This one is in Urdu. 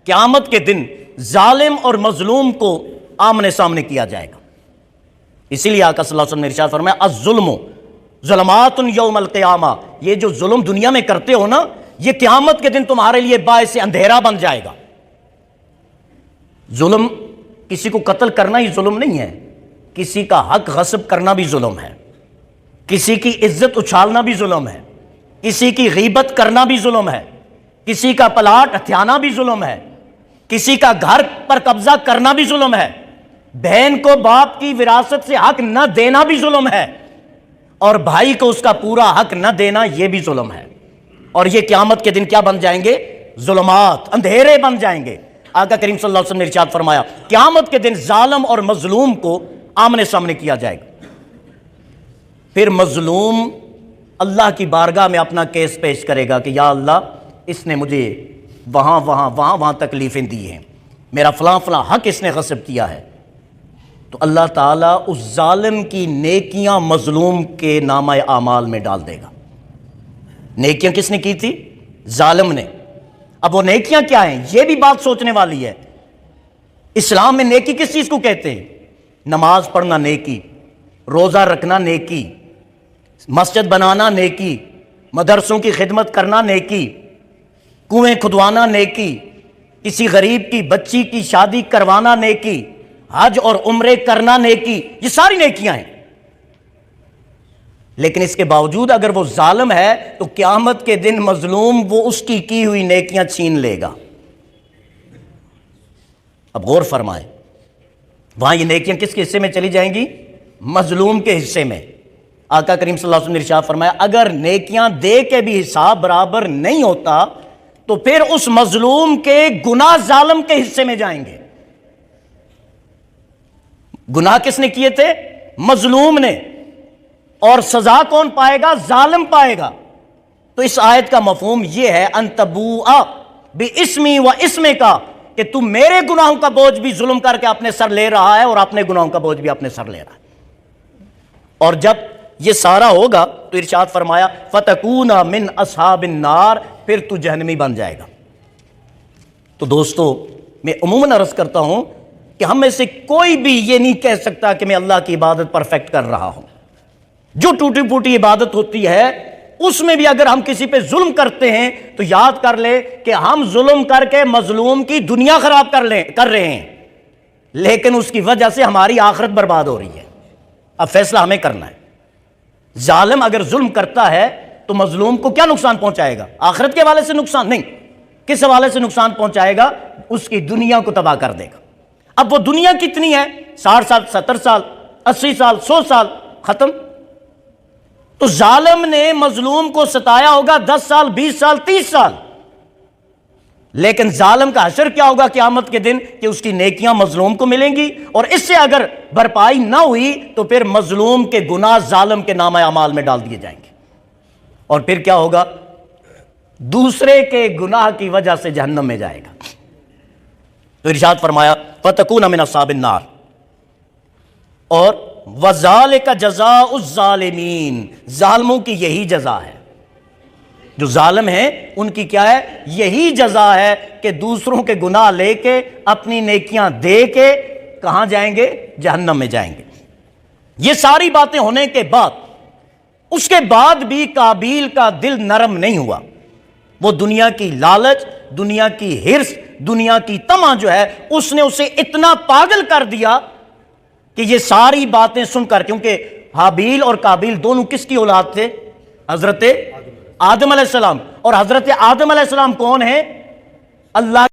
قیامت کے دن ظالم اور مظلوم کو آمنے سامنے کیا جائے گا۔ اسی لیے آقا صلی اللہ علیہ وسلم نے ارشاد فرمایا الظلم ظلمات یوم القیامہ، یہ جو ظلم دنیا میں کرتے ہو نا، یہ قیامت کے دن تمہارے لیے باعث اندھیرا بن جائے گا۔ ظلم کسی کو قتل کرنا ہی ظلم نہیں ہے، کسی کا حق غصب کرنا بھی ظلم ہے، کسی کی عزت اچھالنا بھی ظلم ہے، کسی کی غیبت کرنا بھی ظلم ہے، کسی کا پلاٹ ہتھیانا بھی ظلم ہے، کسی کا گھر پر قبضہ کرنا بھی ظلم ہے، بہن کو باپ کی وراثت سے حق نہ دینا بھی ظلم ہے، اور بھائی کو اس کا پورا حق نہ دینا یہ بھی ظلم ہے۔ اور یہ قیامت کے دن کیا بن جائیں گے؟ ظلمات، اندھیرے بن جائیں گے۔ آقا کریم صلی اللہ علیہ وسلم نے ارشاد فرمایا قیامت کے دن ظالم اور مظلوم کو آمنے سامنے کیا جائے گا۔ پھر مظلوم اللہ کی بارگاہ میں اپنا کیس پیش کرے گا کہ یا اللہ، اس نے مجھے وہاں تکلیفیں دی ہیں، میرا فلاں فلاں حق اس نے غصب کیا ہے۔ تو اللہ تعالیٰ اس ظالم کی نیکیاں مظلوم کے نامہ اعمال میں ڈال دے گا۔ نیکیاں کس نے کی تھی؟ ظالم نے۔ اب وہ نیکیاں کیا ہیں؟ یہ بھی بات سوچنے والی ہے۔ اسلام میں نیکی کس چیز کو کہتے ہیں؟ نماز پڑھنا نیکی، روزہ رکھنا نیکی، مسجد بنانا نیکی، مدرسوں کی خدمت کرنا نیکی، کنویں کھدوانا نیکی، کسی غریب کی بچی کی شادی کروانا نیکی، حج اور عمرے کرنا نیکی، یہ ساری نیکیاں ہیں۔ لیکن اس کے باوجود اگر وہ ظالم ہے تو قیامت کے دن مظلوم وہ اس کی ہوئی نیکیاں چھین لے گا۔ اب غور فرمائیں، وہاں یہ نیکیاں کس کے حصے میں چلی جائیں گی؟ مظلوم کے حصے میں۔ آقا کریم صلی اللہ علیہ وسلم نے ارشاد فرمایا اگر نیکیاں دے کے بھی حساب برابر نہیں ہوتا تو پھر اس مظلوم کے گناہ ظالم کے حصے میں جائیں گے۔ گناہ کس نے کیے تھے؟ مظلوم نے، اور سزا کون پائے گا؟ ظالم پائے گا۔ تو اس آیت کا مفہوم یہ ہے ان تبوء باسمی و اسمک، کہ تم میرے گناہوں کا بوجھ بھی ظلم کر کے اپنے سر لے رہا ہے اور اپنے گناہوں کا بوجھ بھی اپنے سر لے رہا ہے۔ اور جب یہ سارا ہوگا تو ارشاد فرمایا فتکون من اصحاب النار، پھر تو جہنمی بن جائے گا۔ تو دوستو، میں عموماً عرض کرتا ہوں کہ ہم میں سے کوئی بھی یہ نہیں کہہ سکتا کہ میں اللہ کی عبادت پرفیکٹ کر رہا ہوں۔ جو ٹوٹی پھوٹی عبادت ہوتی ہے اس میں بھی اگر ہم کسی پہ ظلم کرتے ہیں تو یاد کر لے کہ ہم ظلم کر کے مظلوم کی دنیا خراب کر رہے ہیں، لیکن اس کی وجہ سے ہماری آخرت برباد ہو رہی ہے۔ اب فیصلہ ہمیں کرنا ہے۔ ظالم اگر ظلم کرتا ہے تو مظلوم کو کیا نقصان پہنچائے گا؟ آخرت کے حوالے سے نقصان نہیں، کس حوالے سے نقصان پہنچائے گا؟ اس کی دنیا کو تباہ کر دے گا۔ اب وہ دنیا کتنی ہے؟ 60 سال، 70 سال، 80 سال، 100 سال، ختم۔ تو ظالم نے مظلوم کو ستایا ہوگا 10 سال، 20 سال، 30 سال، لیکن ظالم کا حشر کیا ہوگا قیامت کے دن؟ کہ اس کی نیکیاں مظلوم کو ملیں گی، اور اس سے اگر بھرپائی نہ ہوئی تو پھر مظلوم کے گناہ ظالم کے نامہ اعمال میں ڈال دیے جائیں گے، اور پھر کیا ہوگا؟ دوسرے کے گناہ کی وجہ سے جہنم میں جائے گا۔ تو ارشاد فرمایا فَتَكُونَ مِنَ أَصْحَابِ النَّارِ، اور وَذَلِكَ جَزَاءُ الظَّالِمِينَ، ظالموں کی یہی جزا ہے۔ جو ظالم ہیں ان کی کیا ہے؟ یہی جزا ہے کہ دوسروں کے گناہ لے کے اپنی نیکیاں دے کے کہاں جائیں گے؟ جہنم میں جائیں گے۔ یہ ساری باتیں ہونے کے بعد اس کے بعد بھی قابیل کا دل نرم نہیں ہوا۔ وہ دنیا کی لالچ، دنیا کی ہرس، دنیا کی طمع جو ہے اس نے اسے اتنا پاگل کر دیا کہ یہ ساری باتیں سن کر، کیونکہ حابیل اور قابیل دونوں کس کی اولاد تھے؟ حضرت آدم علیہ السلام۔ اور حضرت آدم علیہ السلام کون ہیں؟ اللہ